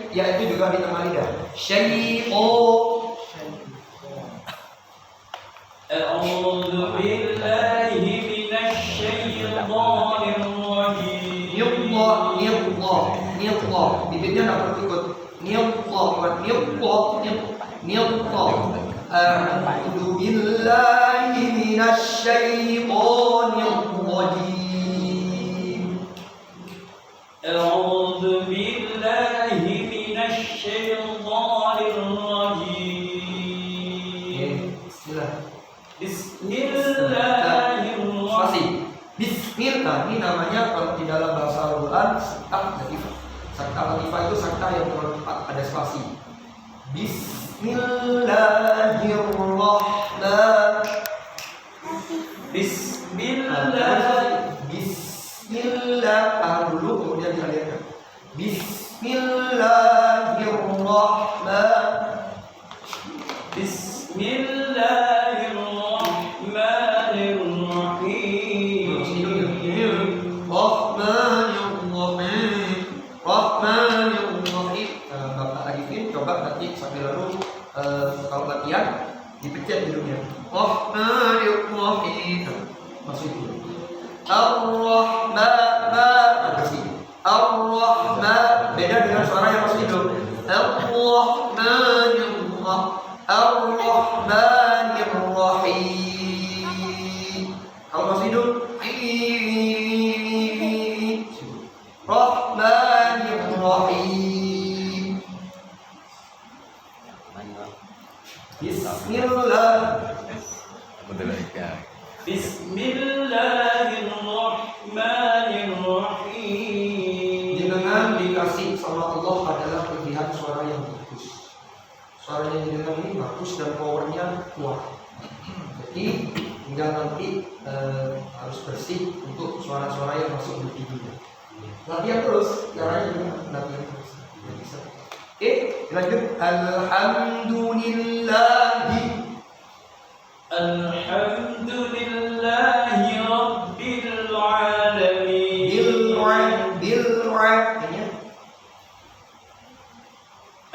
Ya itu juga ditemani dah. A'udzu billahi minasy syaithanir rajim. Nillah. Bibirnya enggak perlu ikut. Nillah. A'udzu billahi minasy syaithanir rajim. A'udzu billahi minasy syaithanir rajim. Bismillahirrahmanirrahim. Bismillah ini namanya kalau di dalam bahasa Al-Quran sakta latifah. Sakta latifah itu sakta yang terlalu cepat, ada spasi. Bismillahirrahmanirrahim. Bismillah tahan dulu kemudian dialirkan. Bismillahirrahmanirrahim. Bapak Arifin coba nanti sambil lalu kalau latihan dipencet hidungnya. Rahmanirrahim. Masuk itu. Ar-Rahman. Ar-Rahman. Beda dengan suara yang masuk hidung. Ar-Rahmanirrahim. Kalau masuk hidung. Rahmanirrahim. Bismillahirrahmanirrahim. Jenengan dikasih sama Allah adalah kelebihan suara yang bagus. Suaranya jenengan ini bagus dan powernya kuat. Jadi tinggal nanti harus bersih untuk suara-suara yang masuk di hidungnya. Latihan terus, caranya juga latihan terus. Oke, lanjut. Alhamdulillahi rabbil alamin.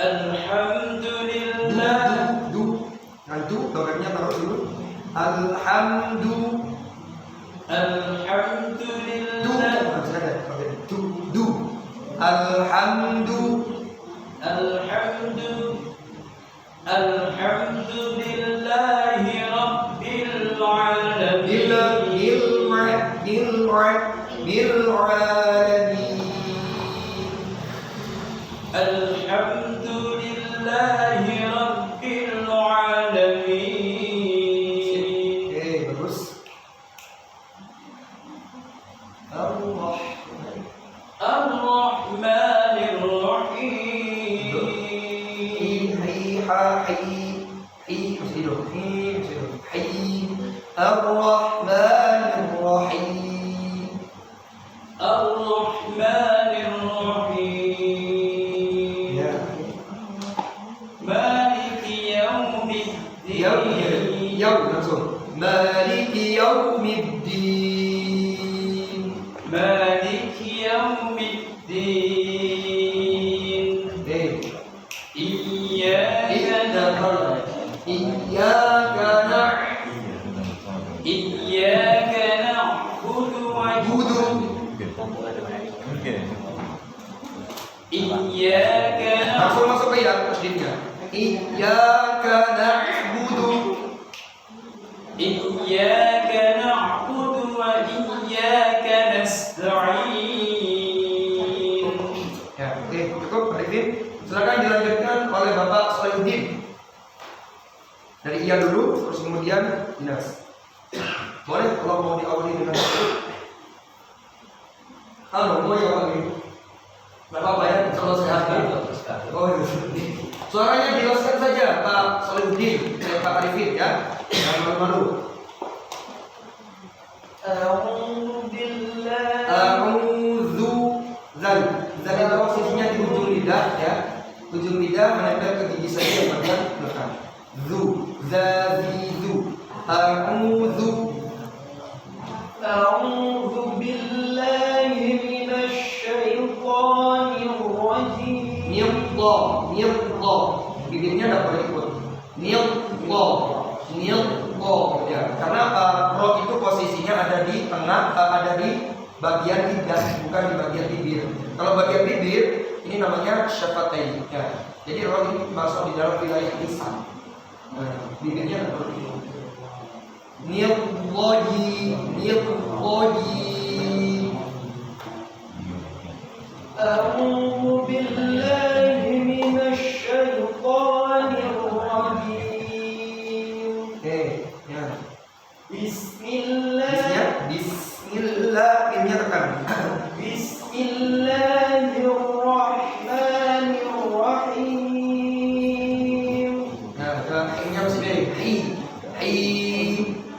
Alhamdulillah. Nanti doanya taruh dulu. Alhamdulillah. Alhamdulillahi rabbil alamin. Alhamdulillahi rabbil alamin. Oke, bagus. Ar-Rahmanirrahim. Ar-Rahmanirrahim. Ar-Rahmanirrahim. Ya. Maliki yaumiddin. Langsung. Maliki yaumiddin. Maliki yaumiddin. Iyyaka na'budu wa langsung masuk ke ya tasdidnya. Iyyaka na'budu wa iyyaka nasta'in. Ya, oke, cukup Pak Arifin. Silakan dilanjutkan oleh Bapak Solahuddin. Dari iya dulu, terus kemudian Dinas. Boleh kalau mau diawali dengan itu. Halo, mau ya Pak Arifin? Bapak bayar kalau sehat kan? Oh, suaranya jelaskan saja Pak Solahuddin, Pak Arifin ya. Jangan malu-malu. A'udzu ya. Ujung lidah menempel ke gigi saya yang bagian belakang. Zu, za, zi, zu. A'udzu billahi minasy syaithanir rajim. Nilqa. Bibirnya enggak boleh ikut. Nilqa. Ya, karena ro itu posisinya ada di tengah, ada di bagian lidah, bukan di bagian bibir. Kalau bagian bibir ini namanya syafatain. Ya. Jadi ro ini masuk di dalam wilayah lisan. Nah, bibirnya enggak boleh ikut. Nilqaji. A'udzu billahi minasy syaithanir rajim. Ya. Bismillah. Bismillah, tekan. Bismillahirrahmanirrahim. Nah, ini masih baik.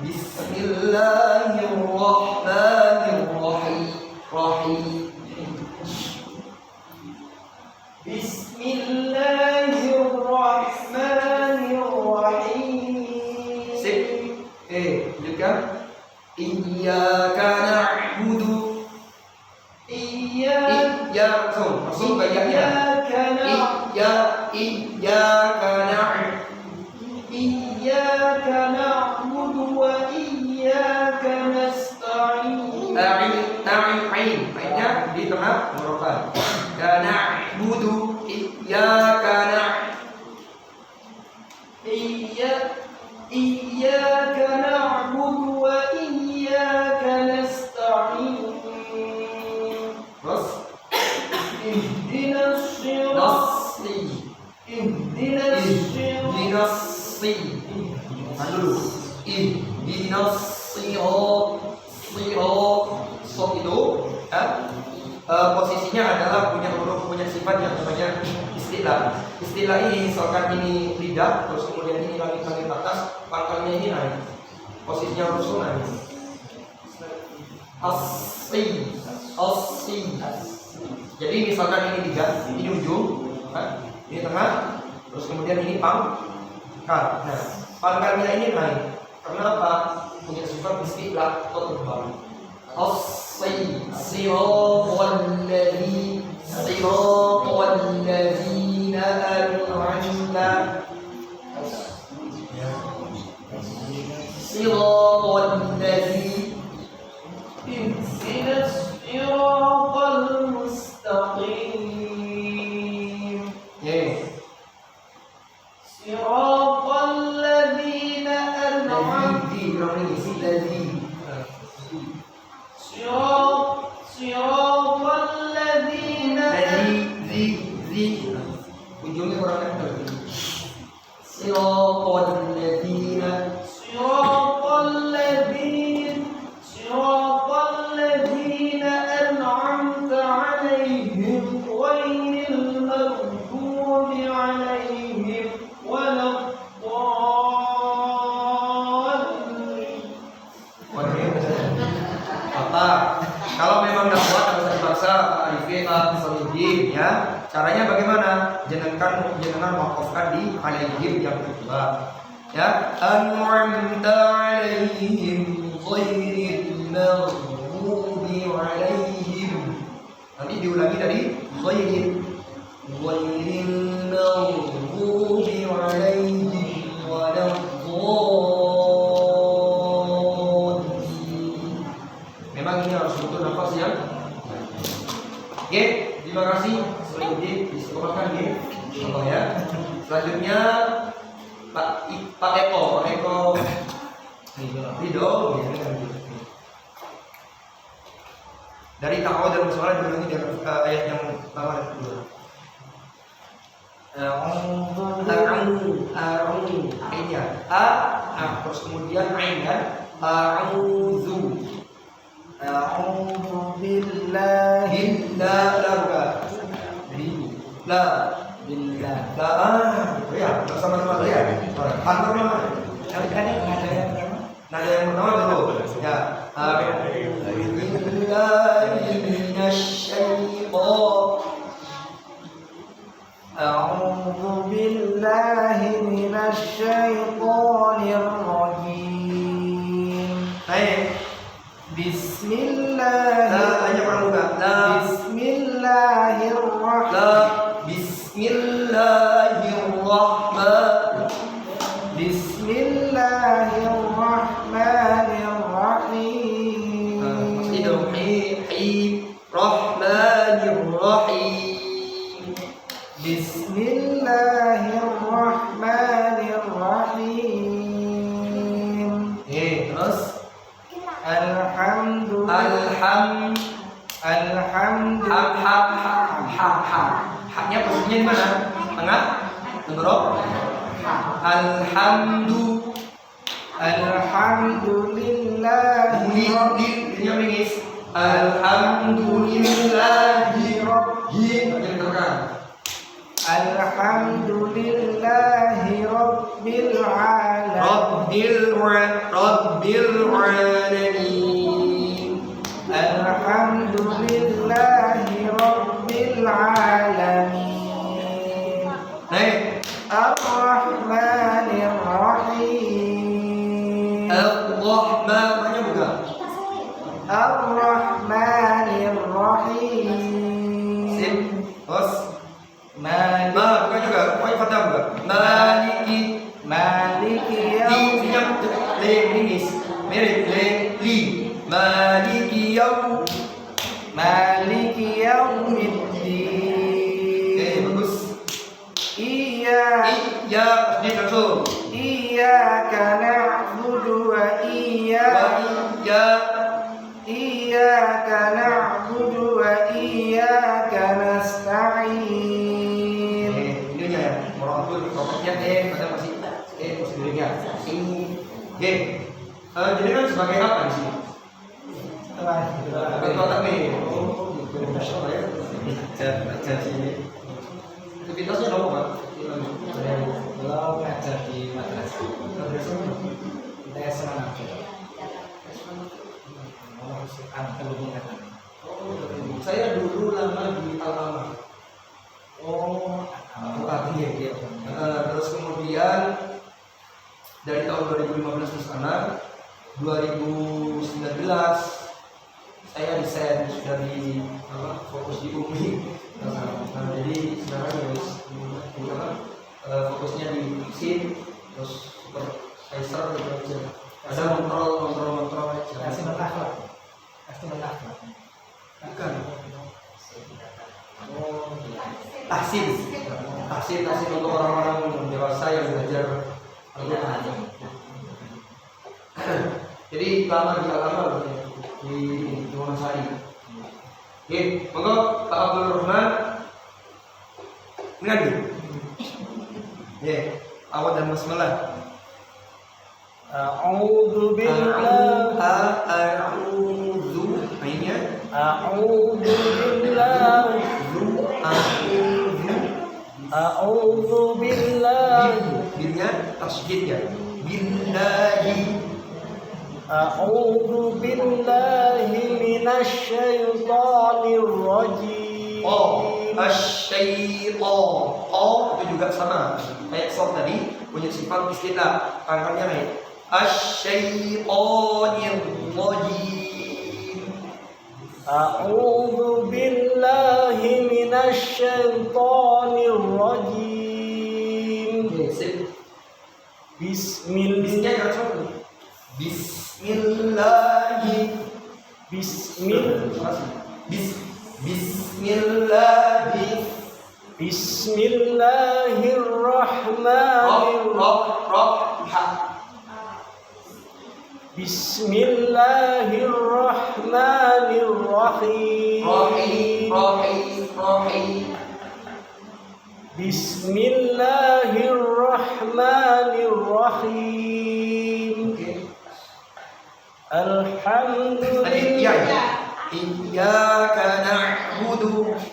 Bismillahirrahmanirrahim. Bismillahirrahmanirrahim. Sip. Lanjutkan. Iyyaka na'budu. Langsung bayarnya. Iyyaka na'budu wa iyyaka nasta'in. Ainnya di tengah hurufan. Na'budu. Iyyaka Iyyaka na'budu wa iyyaka nasta'in. Terus Ihdinas Sok itu posisinya adalah punya sifat yang namanya istilah. Istilah ini misalkan ini lidah, terus kemudian ini langit-langit atas, pangkalnya ini naik. Posisinya rusuh naik. Asi. Jadi misalkan ini lidah, ini ujung, ini tengah, terus kemudian ini pangkal. Nah, pangkalnya ini naik. Kenapa? Punya sifat istilah atau terbang. Siratal ladzina an'amta. Siratal ladzina. ihdinas siratal mustaqim. Siratal ladzina an'amta. Siratal ladzina ujungnya kurang kental. Siratal ladzina an'amta 'alaihim ghairil maghdubi 'alaihim waladdallin. Apa? Kalau memang tidak kuat harus dipaksa alifin ya. Caranya bagaimana? Jangan wakafkan di alaihim yang kedua. Ya, an'amta alaihim ghairil maghdubi alaihim. Nanti diulangi dari ghairil maghdubi alaihim waladdallin. Memang ini harus betul nafas ya. Oke, terima kasih. Sudah disekolahkan ya. Selanjutnya Pak Eko Ridho dari takwa dan musawarah diulangi dari ayat yang pertama dan kedua. Ainnya terus kemudian ain kan a'udzu billahi ya sama-sama ya. Kantor mana? Nada yang pertama dulu. Ya. Billahi minasyaitonir Bismillahirrahmanirrahim. Bismillahirrahmanirrahim. Terus haknya posisinya di mana? Tengah, tenggorok. Alhamdulillahi Ini mengis. Alhamdulillahi Alhamdulillahi Rabbil alamin. Alhamdulillahi Rabbil alamin. Naik. Ar-Rahmanir Rahim. Ar-Rahman banyak bukan? Ar-Rahmanir Rahim. Sim. Terus Maliki bukan juga. Pokoknya fatah bukan? Maliki. Yaum. Le mengis. Mirip li. Maliki Yaumiddin. Bagus. Iya, ini langsung. Iyyaka na'budu wa iyyaka na'budu wa iyyaka nasta'in. Ini ya, merokok rokoknya pada masih prosedurnya. Jadi kan sebagai apa di sini? Sebagai otak nih. Jadi aktivitasnya apa Pak? Kalau ngajar di madrasah, kita senang Saya dulu lama di Al-Amal. Terus kemudian dari tahun 2015 ke sana, 2019 saya desain sudah di fokus di UMI. Jadi sekarang fokusnya di SIM, terus supervisor gitu aja. Ada kontrol aja. kasih menakhlak. Bukan. Tahsin untuk orang-orang dewasa yang belajar Al-Quran. Jadi lama di Al-Amal di Wonosari. Oke, monggo Pak Abdul Rahman mengaji. Awal dan basmalah. A'udzu billahi Mainnya A'udzu billahi Bilnya tasydid ya. Billahi. A'udzu billahi minasy syaithanir rajim. Asyaitan. Itu juga sama. Kayak sob tadi punya sifat istilah. Pangkalnya naik. Asyaitanir rajim. A'udzu billahi minasy syaithanir rajim. Sip. Bismillah. Bismillahirrahmanirrahim. Alhamdulillah. Iyyaka na'budu.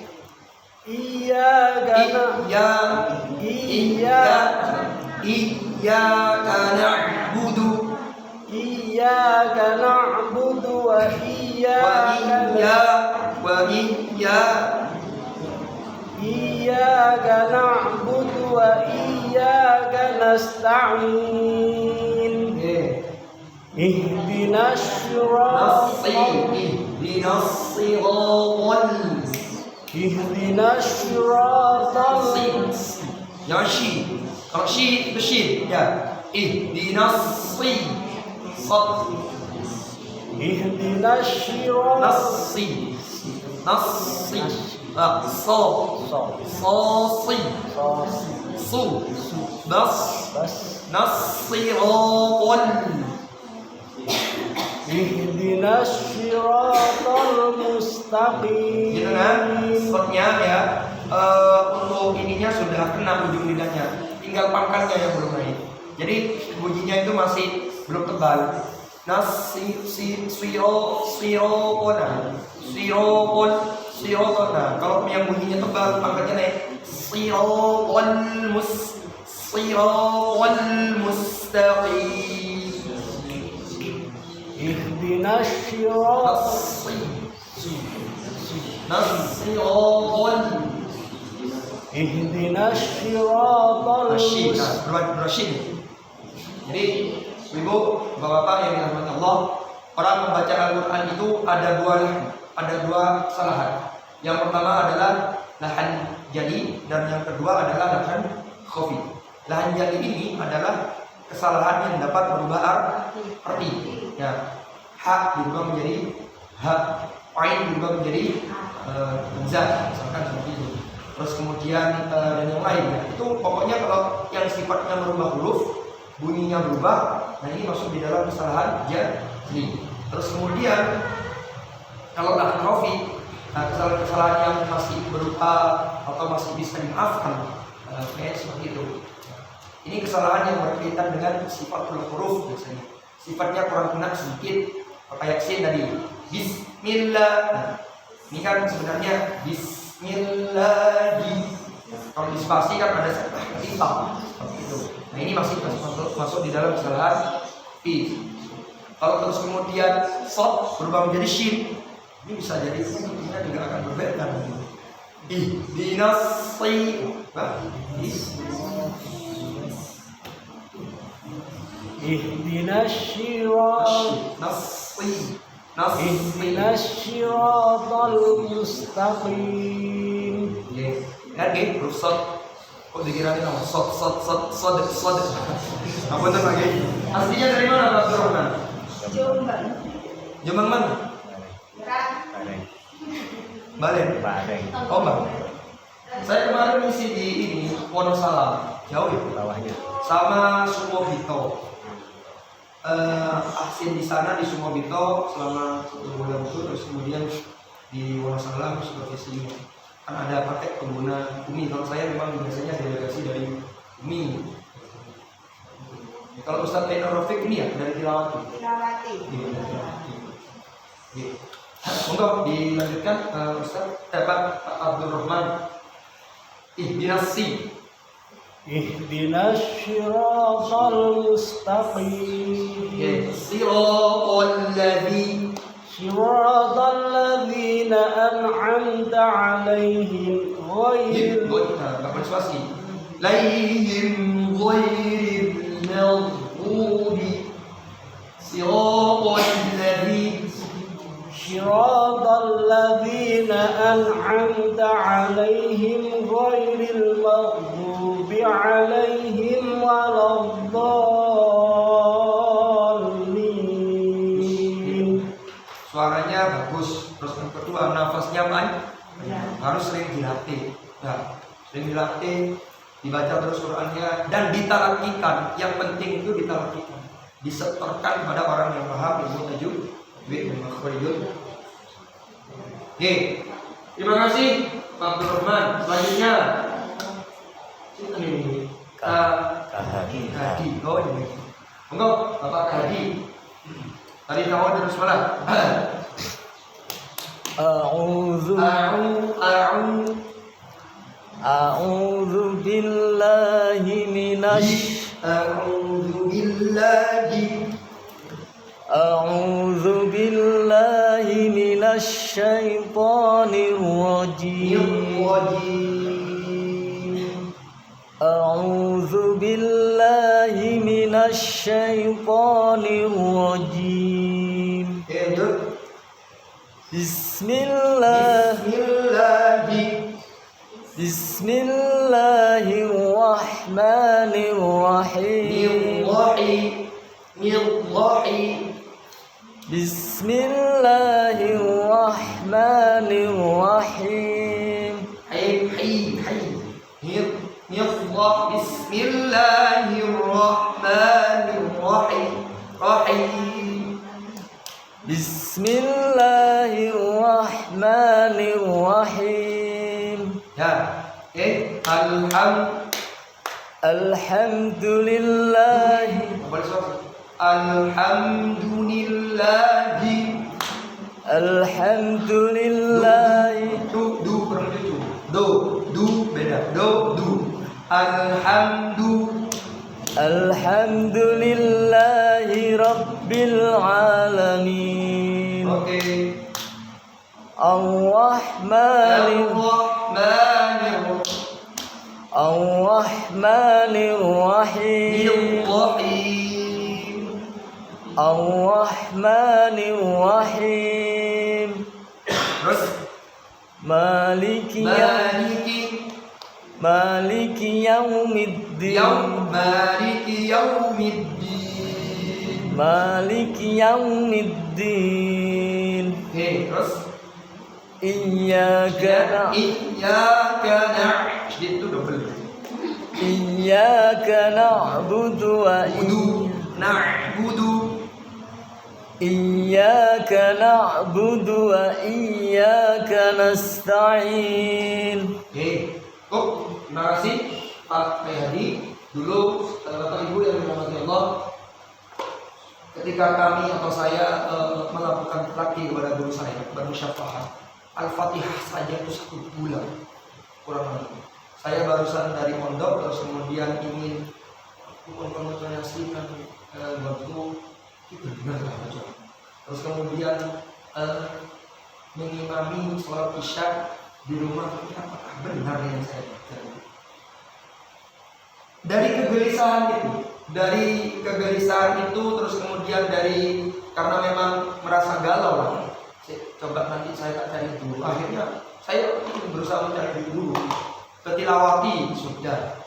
Iyyaka na'budu wa iyyaka na'budu wa iyyaka nasta'in. Ihdinas siratal Jangan shi. Kalau shi itu shin ya. Ihdinas Ihdinas siratal nasi, so, sosi, su, bas, nasirotun. Ihdinas siratal mustaqim. Gitu kan? Spotnya ya. Untuk ininya sudah kena ujung lidahnya, tinggal pangkatnya yang belum naik. Jadi bunyinya itu masih belum tebal. Sirotona. Kalau yang bunyinya tebal, pangkatnya naik. Sirotol mustaqim. Ihdinas siratal Ihdinas siratal mustaqim. Jadi ibu, bapak-bapak yang dirahmati Allah, orang membaca Al-Quran itu ada dua kesalahan. Yang pertama adalah lahan jadi, dan yang kedua adalah lahan khafi. Lahan jadi ini adalah kesalahan yang dapat berubah arti. Ya, ha berubah menjadi ha, ain berubah menjadi za, misalkan seperti itu. Terus kemudian dan yang lainnya itu pokoknya kalau yang sifatnya merubah huruf, bunyinya berubah, nah ini masuk di dalam kesalahan jadi. Terus kemudian kalau lahan khafi, kesalahan yang masih berupa atau masih bisa dimaafkan, kayak seperti itu. Ini kesalahan yang berkaitan dengan sifat huruf biasanya. Sifatnya kurang kena sedikit, kayak sin tadi. Bismillah. Nah, ini kan sebenarnya Bismillahi. Kalau di spasi kan ada timpang seperti itu. Nah ini masih masuk di dalam kesalahan fi. Kalau terus kemudian sod berubah menjadi shin, ini bisa jadi intinya juga akan berbeda. Ihdinas siratal mustaqim. Oke, huruf sod. Kok dikirain nama sod. Apa itu lagi? Aslinya dari mana Pak Abdurrahman? Jombang mana? Balen. Oh bang. Saya kemarin misi di ini Wonosalam, jauh ya bawahnya. Sama Sumobito. Aksin di sana di Sumobito selama 1 bulan itu, terus kemudian di Wonosalam seperti sini. Kan ada paket pengguna Umi. Kalau saya memang biasanya delegasi dari Umi. Kalau Ustadz Ainur Rafiq ini ya dari Tilawati. Monggo dilanjutkan Ustadz Pak Abdurrahman. Ihdinas siratal mustaqim. Siratal ladzina an'amta 'alaihim ghairil maghdubi. Siratal ladzina an'amta 'alaihim ghairil maghdubi 'alaihim waladdallin. Suaranya bagus. Terus yang kedua, nafasnya harus sering dilatih. Nah, sering dilatih, dibaca terus Qur'annya dan ditalakikan. Yang penting itu ditalakikan, disetorkan kepada orang yang paham ilmu tajwid dan makhrajul. Oke, terima kasih Pak Abdurrahman. Selanjutnya ini Hadi. Oh ini. Enggak, Bapak Hadi. Tadi kamu terus mana? A'udzu billahi minasy syaithanir rajim. A'udzu billahi minasy syaithanir rajim. Bismillahirrahmanirrahim. Bismillahirrahmanirrahim. Rahim. Bismillahirrahmanirrahim. Bismillahirrahmanirrahim. Ya, Alhamdulillahi. Alhamdulillahi. Alhamdulillahi. Du kurang lucu. Du beda. Du. Alhamdulillahi Rabbil Alamin. Oke. Ar-Rahmanir-Rahim. Ar-Rahmanir-Rahim. Terus Maliki Yaumiddin. Maliki Yaumiddin. Terus Iyyaka itu double. Iyyaka na'budu wa Iyyaka na'budu wa iyyaka nasta'in. Terima kasih Pak Mayadi. Dulu Bapak Ibu yang dirahmati Allah, ketika kami atau saya melakukan praktik kepada guru saya bermusyafahat Al-Fatihah saja itu 1 bulan kurang lebih. Saya barusan dari pondok, terus kemudian ingin mengkonsentrasikan waktu itu benar baca. Terus kemudian mengimami sholat isya di rumah, apakah benar yang saya baca? Dari kegelisahan itu, terus kemudian karena memang merasa galau, coba nanti saya cari dulu. Akhirnya saya berusaha mencari dulu. Ke Tilawati sudah,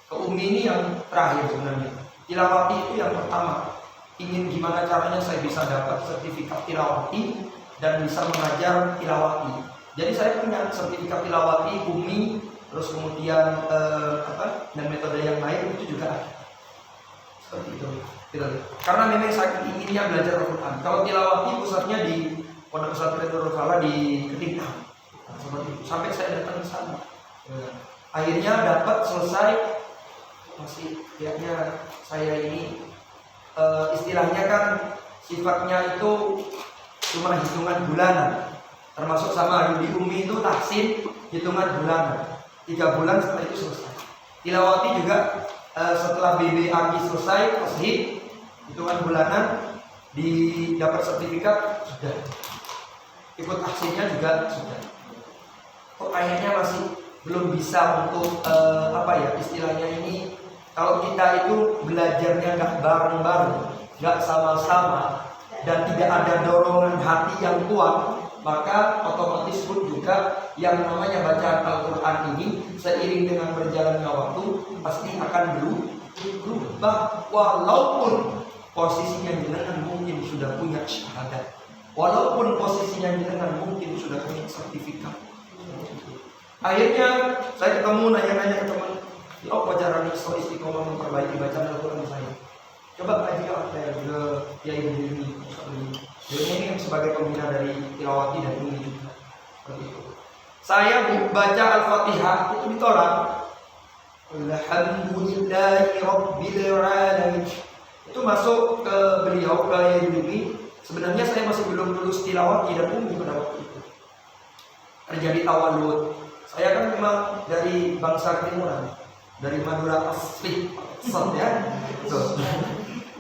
ke Umi ini yang terakhir sebenarnya. Tilawati itu yang pertama. Ingin gimana caranya saya bisa dapat sertifikat Tilawati dan bisa mengajar Tilawati. Jadi saya punya sertifikat Tilawati, Umi, terus kemudian dan metode yang lain itu juga ada. Seperti itu. Karena memang saya inginnya belajar Al-Quran. Kalau Tilawati pusatnya di Pondok Pesantren Nurul Falah di Kediri. Seperti itu. Sampai saya datang ke sana. Akhirnya dapat selesai. Masih kayaknya saya ini istilahnya kan sifatnya itu cuma hitungan bulanan, termasuk sama di Umi itu tahsin hitungan bulanan, 3 bulan setelah itu selesai. Tilawati juga setelah BBAG selesai tashid hitungan bulanan, dapat sertifikat sudah, ikut tahsinnya juga sudah. Kok akhirnya masih belum bisa untuk istilahnya ini, kalau kita itu belajarnya nggak bareng-bareng, nggak sama-sama, dan tidak ada dorongan hati yang kuat, maka otomatis pun juga yang namanya bacaan Al-Quran ini seiring dengan berjalannya waktu pasti akan berubah. Walaupun posisinya jenengan mungkin sudah punya syahadat, walaupun posisinya jenengan mungkin sudah punya sertifikat. Akhirnya saya ketemu nanya-nanya ke teman, apa cara istiqomah memperbaiki bacaan Al-Quran saya? Coba kaji ke Kiai Budi ini sebagai pembina dari Tilawati dan Umi juga. Seperti itu. Saya baca Al-Fatihah itu ditolak. Alhamdulillahi Rabbil Alamin. Itu masuk ke beliau, ke Kiai Budi. Sebenarnya saya masih belum lulus Tilawati dan Umi pada waktu itu. Terjadi tawalud. Saya kan memang dari bangsa Timuran, dari Madura asli, ya.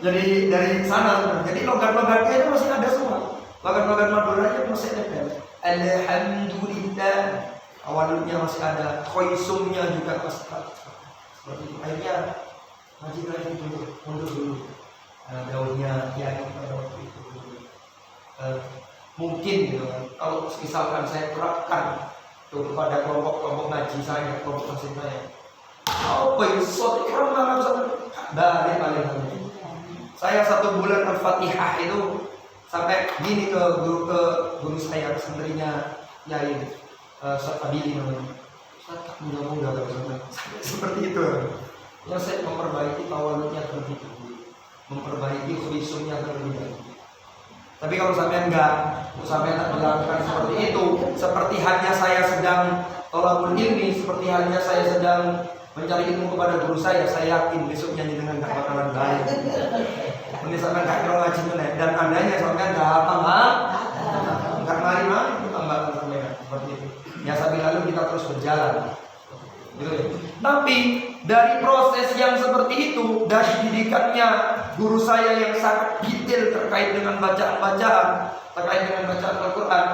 Jadi dari sana, jadi logat-logatnya itu masih ada semua. Logat-logat Maduranya masih ada. Alhamdulillah, awalnya masih ada, khoisumnya juga masih ada. Seperti itu. Akhirnya ngaji lagi mundur dulu. Daunnya kiai pada waktu itu. Mungkin gitu, kalau misalkan saya terapkan kepada kelompok-kelompok ngaji saya, kelompok masjid saya. Apa itu? Suatu karena balik. Saya 1 bulan Al-Fatihah itu sampai gini ke guru saya, santrinya Yai. Sabili namanya. Mudah-mudahan seperti itu. Ya saya memperbaiki tawalnya terlebih dahulu, memperbaiki khusyuknya terlebih dahulu. Tapi kalau sampai tak dilakukan seperti itu, seperti hanya saya sedang tolakul ilmi, seperti hanya saya sedang mencari ilmu kepada guru saya yakin besoknya dengan gak bakalan baik. Ini sampai gak kira ngaji meneh dan andanya sampai gak gak mari-mari tambahan sampai seperti itu. Ya sambil lalu kita terus berjalan. Gitu ya. Tapi dari proses yang seperti itu, dari didikannya guru saya yang sangat detail terkait dengan bacaan-bacaan, terkait dengan bacaan Al-Quran,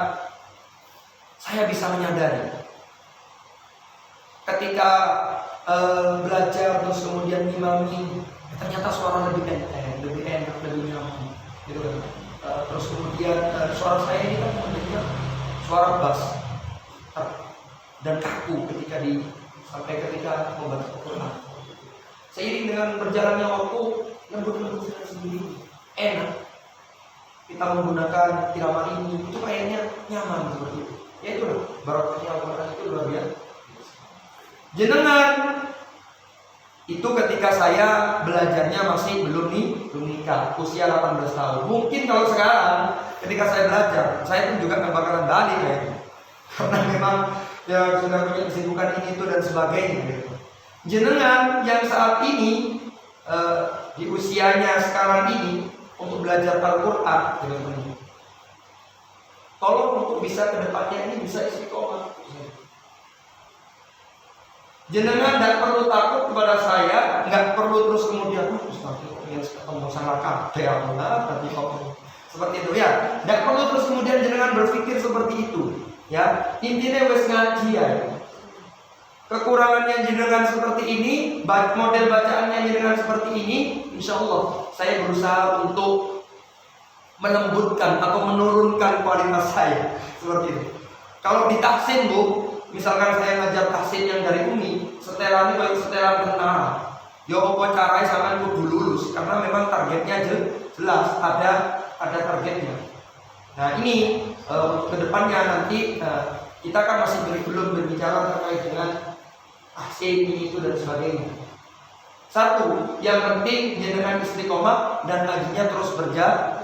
saya bisa menyadari ketika belajar terus kemudian ngimami, ternyata suara lebih enak, lebih nyaman, gitu kan. Terus kemudian suara saya ini kan sebenarnya suara bass dan kaku ketika membaca Al-Quran. Seiring dengan berjalannya waktu, lembut-lembut sendiri, enak. Kita menggunakan irama ini, itu kayaknya nyaman seperti itu. Ya itulah, barokahnya Al-Quran itu luar biasa. Jenengan itu ketika saya belajarnya masih belum nikah, usia 18 tahun. Mungkin kalau sekarang ketika saya belajar, saya pun juga gak bakalan balik kayaknya. Karena memang ya sudah punya kesibukan ini itu dan sebagainya gitu. Jenengan yang saat ini di usianya sekarang ini untuk belajar Al-Quran, teman-teman, tolong untuk bisa kedepannya ini bisa istiqomah. Jenengan tidak perlu takut kepada saya, nggak perlu terus kemudian ketemu salah kabeh tapi kok seperti itu ya. Tidak perlu terus kemudian jenengan berpikir seperti itu. Ya, intinya wes ngaji ya. Kekurangannya jenengan seperti ini, model bacaannya jenengan seperti ini, insya Allah saya berusaha untuk melembutkan atau menurunkan kualitas saya seperti itu. Kalau di tahsin Bu, misalkan saya ngajar tahsin yang dari Umi, setelan ini setelan tentara. Ya apa caranya sampean kudu lulus karena memang targetnya jelas, ada targetnya. Nah ini kedepannya nanti kita kan masih belum berbicara terkait dengan tahsin ini itu dan sebagainya. Satu, yang penting jenengan istiqomah dan ngajinya terus berjalan.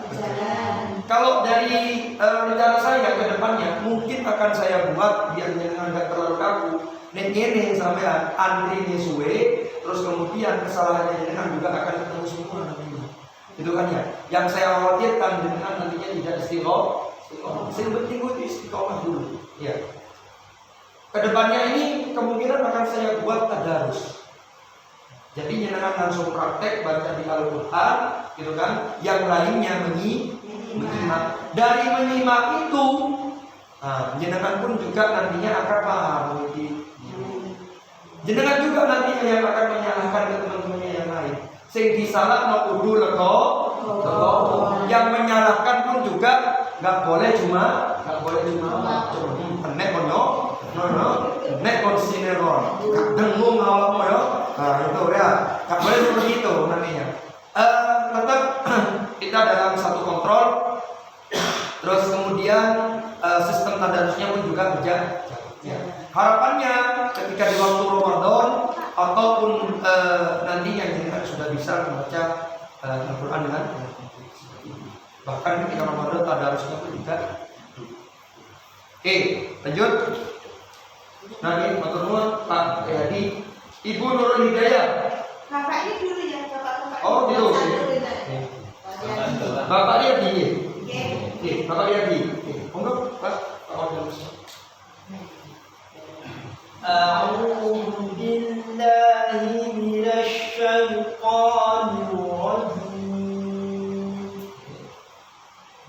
Kalau dari rencana saya ke depannya mungkin akan saya buat biar jenengan nggak terlalu kaku. Nek ngene sampean antri suwe, terus kemudian kesalahannya jenengan juga akan ketemu semua nantinya. Itu kan ya. Yang saya khawatirkan jenengan nantinya tidak istiqomah. Yang penting itu istiqomah dulu. Ya. Kedepannya ini kemungkinan akan saya buat tadarus. Jadi jenengan langsung praktek baca di Al-Quran, gitu kan? Yang lainnya menyimak. Dari menyimak itu, jenengan pun juga nantinya akan paham. Jenengan juga nantinya yang akan menyalahkan ke teman-temannya yang lain. Sing disalah mau kudu lego. Yang menyalahkan pun juga nggak boleh cuma nek kono, nek konsineron, dengung ngawak yo. Nah itu ya, nggak boleh seperti itu nantinya. Tetap kita dalam satu kontrol. Terus kemudian sistem tadarusnya pun juga berjalan. Ya. Harapannya ketika di waktu Ramadan ataupun nantinya jenengan sudah bisa membaca Al-Quran dengan bahkan ketika Ramadan tadarusnya pun juga. Oke, lanjut. Nah ini matur Pak Hadi, Ibu Nurul Hidayah. Bapak ini dulu ya, Bapak. Oh gitu. Bapak lihat di. Oke, Bapak lihat di. Monggo Pak. أعوذ بالله من الشيطان الرجيم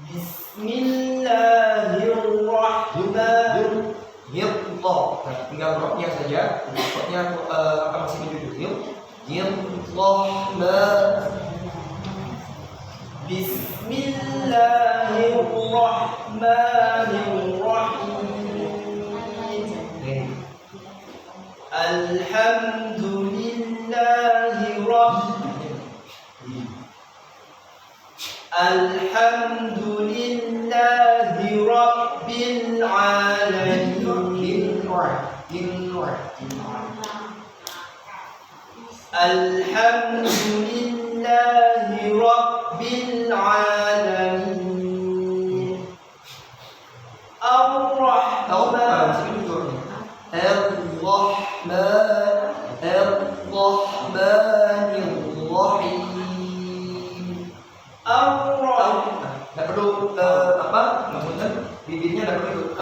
بسم الله الرحمن Yillah. Nah, tinggal roknya saja. Roknya akan masih menjudul Yillah. Bismillahirrahmanirrahim. Alhamdulillahi rabbil alamin. Alhamdulillahi Rabbil Alamin. Nggak perlu apa? Maksudnya bibirnya nggak perlu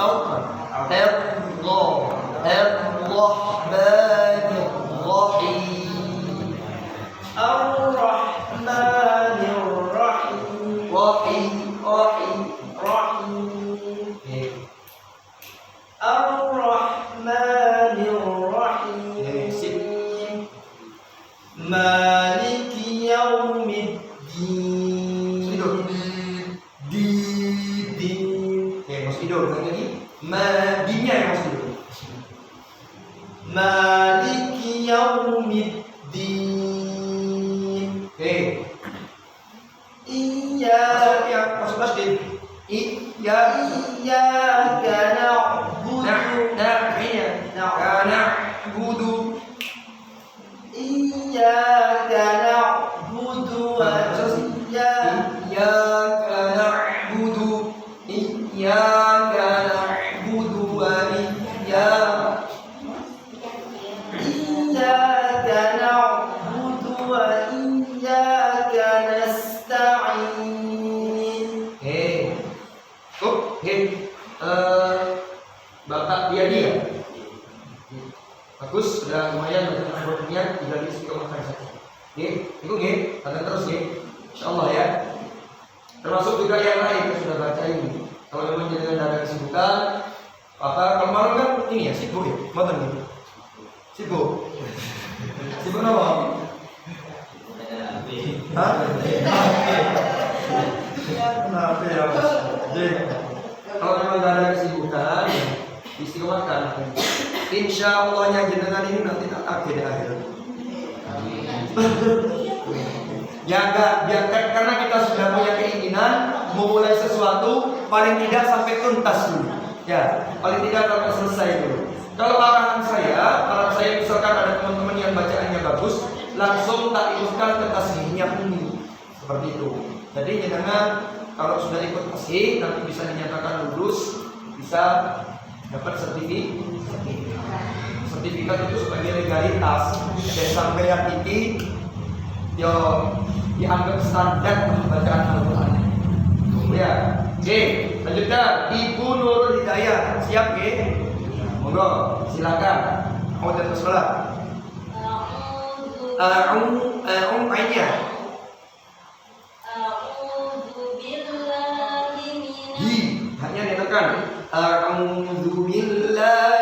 Maliki yaumiddin. Masuk hidung lagi. Madinya yang masuk hidung. Maliki yaumiddin. Masuk ya, masuk masjid. Iyyaka na'budu Na'budu. Iyyaka na'budu wa Iyyaka na'budu wa Iyyaka na'budu wa iyyaka nasta'in. Bapak dia. Bagus, sudah lumayan untuk menurutnya tinggal isi makan saja. Itu kalian terus insyaallah ya. Termasuk juga yang lain yang sudah baca ini. Kalau memang jangan ada kesibukan, kalau malam kan ini ya sibuk ya, makan gitu. Sibuk apa? Hah? Kenapa ya mas? Kalau memang gak ada kesibukan, istiqomahkan. Insya Allahnya jenengan ini nanti tak kaget di akhir. Ya enggak, karena kita sudah punya keinginan memulai sesuatu paling tidak sampai tuntas dulu. Ya, paling tidak sampai selesai dulu. Kalau arahan saya misalkan ada teman-teman yang bacaannya bagus, langsung tak ikutkan ke tasbihnya ini. Seperti itu. Jadi jenengan kalau sudah ikut tasbih nanti bisa dinyatakan lulus, bisa dapat sertifikat itu sebagai legalitas dan sampai ini dianggap standar pembacaan Al-Quran. Ya, lanjutkan. Ibu Nurul Hidayah, siap monggo, silakan. Mau dan bismillah. Ainnya. Hanya ditekan. A'udzu billahi